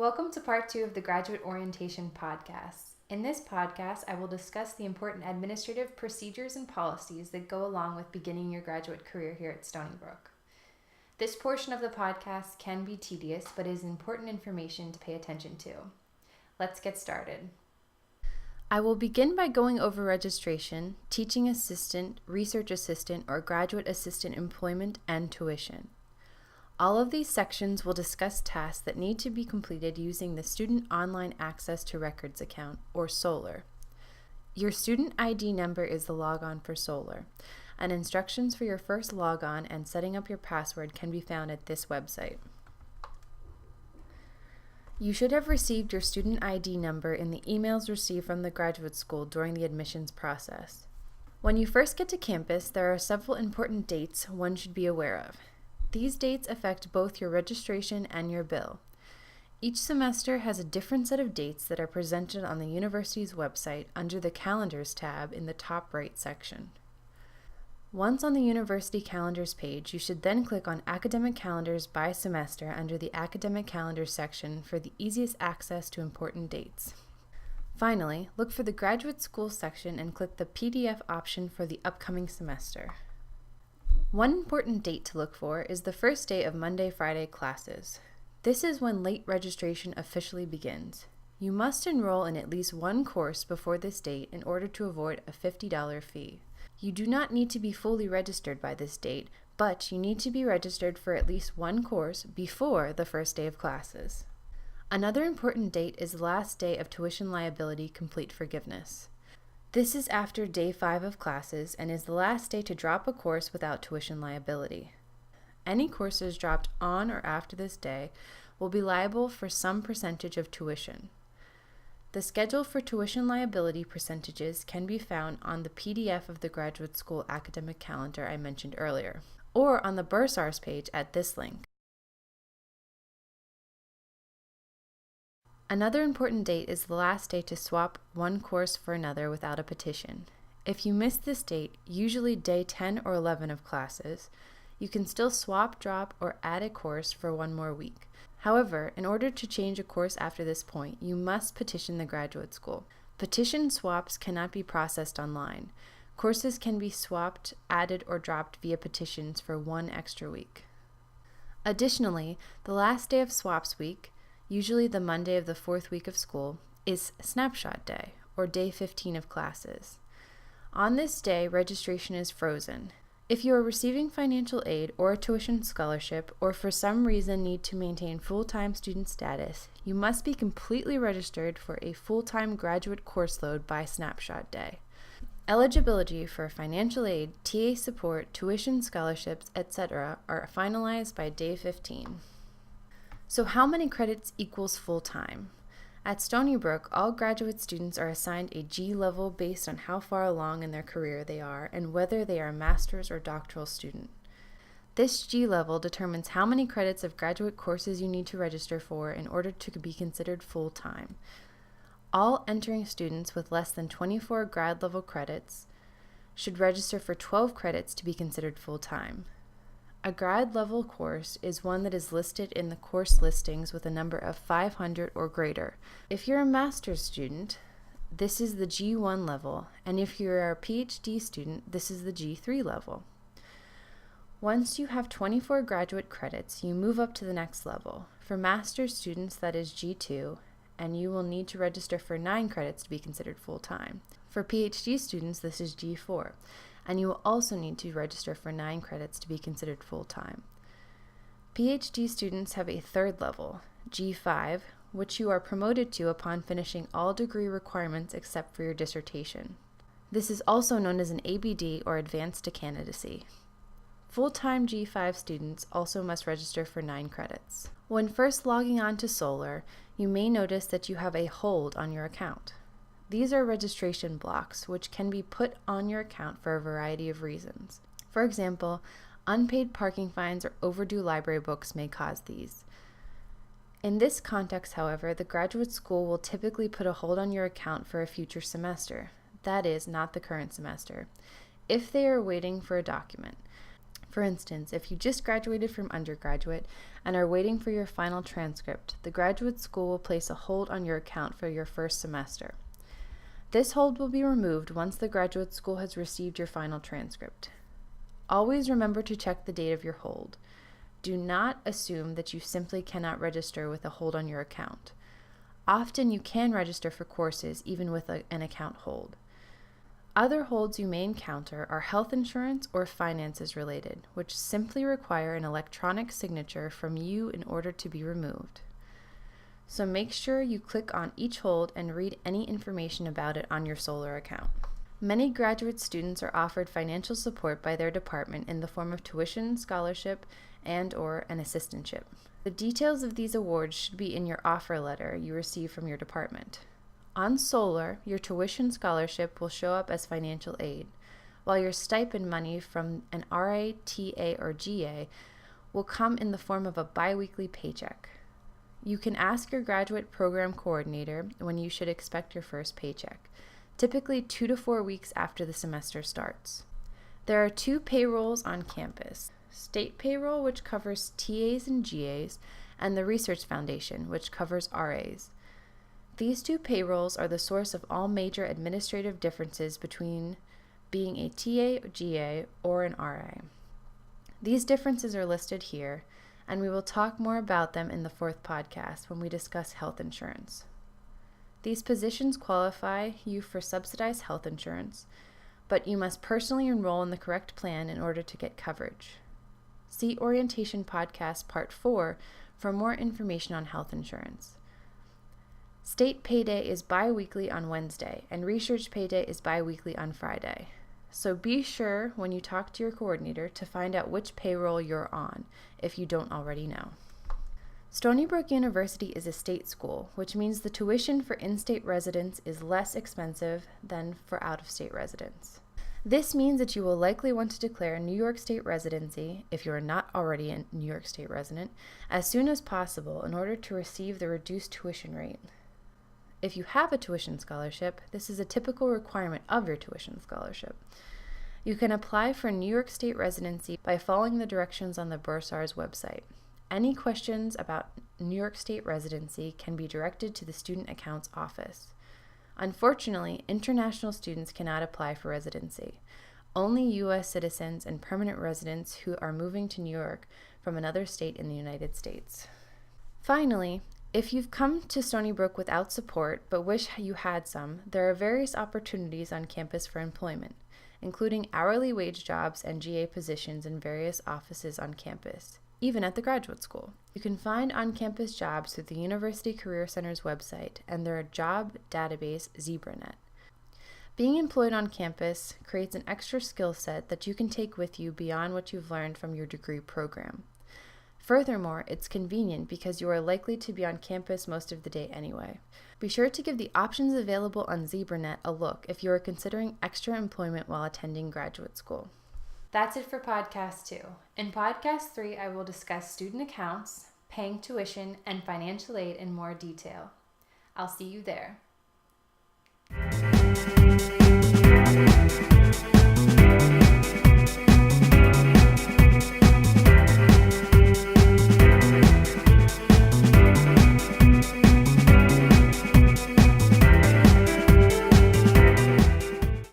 Welcome to part 2 of the Graduate Orientation Podcast. In this podcast, I will discuss the important administrative procedures and policies that go along with beginning your graduate career here at Stony Brook. This portion of the podcast can be tedious, but is important information to pay attention to. Let's get started. I will begin by going over registration, teaching assistant, research assistant, or graduate assistant employment, and tuition. All of these sections will discuss tasks that need to be completed using the Student Online Access to Records account, or SOLR. Your student ID number is the logon for SOLR, and instructions for your first logon and setting up your password can be found at this website. You should have received your student ID number in the emails received from the graduate school during the admissions process. When you first get to campus, there are several important dates one should be aware of. These dates affect both your registration and your bill. Each semester has a different set of dates that are presented on the university's website under the Calendars tab in the top right section. Once on the University Calendars page, you should then click on Academic Calendars by semester under the Academic Calendars section for the easiest access to important dates. Finally, look for the Graduate School section and click the PDF option for the upcoming semester. One important date to look for is the first day of Monday-Friday classes. This is when late registration officially begins. You must enroll in at least one course before this date in order to avoid a $50 fee. You do not need to be fully registered by this date, but you need to be registered for at least one course before the first day of classes. Another important date is the last day of tuition liability complete forgiveness. This is after day 5 of classes and is the last day to drop a course without tuition liability. Any courses dropped on or after this day will be liable for some percentage of tuition. The schedule for tuition liability percentages can be found on the PDF of the Graduate School Academic Calendar I mentioned earlier, or on the Bursars page at this link. Another important date is the last day to swap one course for another without a petition. If you miss this date, usually day 10 or 11 of classes, you can still swap, drop, or add a course for one more week. However, in order to change a course after this point, you must petition the graduate school. Petition swaps cannot be processed online. Courses can be swapped, added, or dropped via petitions for one extra week. Additionally, the last day of swaps week, usually the Monday of the 4th week of school, is Snapshot Day, or day 15 of classes. On this day, registration is frozen. If you are receiving financial aid or a tuition scholarship, or for some reason need to maintain full-time student status, you must be completely registered for a full-time graduate course load by Snapshot Day. Eligibility for financial aid, TA support, tuition scholarships, etc. are finalized by day 15. So how many credits equals full-time? At Stony Brook, all graduate students are assigned a G level based on how far along in their career they are and whether they are a master's or doctoral student. This G level determines how many credits of graduate courses you need to register for in order to be considered full-time. All entering students with less than 24 grad level credits should register for 12 credits to be considered full-time. A grad level course is one that is listed in the course listings with a number of 500 or greater. If you're a master's student, this is the G1 level, and if you're a PhD student, this is the G3 level. Once you have 24 graduate credits, you move up to the next level. For master's students, that is G2, and you will need to register for 9 credits to be considered full-time. For PhD students, this is G4. And you will also need to register for 9 credits to be considered full-time. PhD students have a third level, G5, which you are promoted to upon finishing all degree requirements except for your dissertation. This is also known as an ABD or Advanced to Candidacy. Full-time G5 students also must register for 9 credits. When first logging on to SOLR, you may notice that you have a hold on your account. These are registration blocks, which can be put on your account for a variety of reasons. For example, unpaid parking fines or overdue library books may cause these. In this context, however, the graduate school will typically put a hold on your account for a future semester. That is, not the current semester, if they are waiting for a document. For For instance, if you just graduated from undergraduate and are waiting for your final transcript, the graduate school will place a hold on your account for your first semester. This hold will be removed once the graduate school has received your final transcript. Always remember to check the date of your hold. Do not assume that you simply cannot register with a hold on your account. Often you can register for courses even with an account hold. Other holds you may encounter are health insurance or finances related, which simply require an electronic signature from you in order to be removed. So make sure you click on each hold and read any information about it on your Solar account. Many graduate students are offered financial support by their department in the form of tuition, scholarship, and/or an assistantship. The details of these awards should be in your offer letter you receive from your department. On Solar, your tuition scholarship will show up as financial aid, while your stipend money from an RA, TA, or GA will come in the form of a biweekly paycheck. You can ask your graduate program coordinator when you should expect your first paycheck, typically 2 to 4 weeks after the semester starts. There are 2 payrolls on campus: state payroll, which covers TAs and GAs, and the Research Foundation, which covers RAs. These 2 payrolls are the source of all major administrative differences between being a TA, GA, or an RA. These differences are listed here, and we will talk more about them in the 4th podcast when we discuss health insurance. These positions qualify you for subsidized health insurance, but you must personally enroll in the correct plan in order to get coverage. See Orientation Podcast Part 4 for more information on health insurance. State payday is bi-weekly on Wednesday, and research payday is bi-weekly on Friday. So be sure when you talk to your coordinator to find out which payroll you're on, if you don't already know. Stony Brook University is a state school, which means the tuition for in-state residents is less expensive than for out-of-state residents. This means that you will likely want to declare New York State residency, if you are not already a New York State resident, as soon as possible in order to receive the reduced tuition rate. If you have a tuition scholarship, this is a typical requirement of your tuition scholarship. You can apply for New York State residency by following the directions on the Bursar's website. Any questions about New York State residency can be directed to the Student Accounts Office. Unfortunately, international students cannot apply for residency. Only U.S. citizens and permanent residents who are moving to New York from another state in the United States. Finally, if you've come to Stony Brook without support but wish you had some, there are various opportunities on campus for employment, including hourly wage jobs and GA positions in various offices on campus, even at the graduate school. You can find on-campus jobs through the University Career Center's website and their job database, ZebraNet. Being employed on campus creates an extra skill set that you can take with you beyond what you've learned from your degree program. Furthermore, it's convenient because you are likely to be on campus most of the day anyway. Be sure to give the options available on ZebraNet a look if you are considering extra employment while attending graduate school. That's it for Podcast 2. In Podcast 3, I will discuss student accounts, paying tuition, and financial aid in more detail. I'll see you there.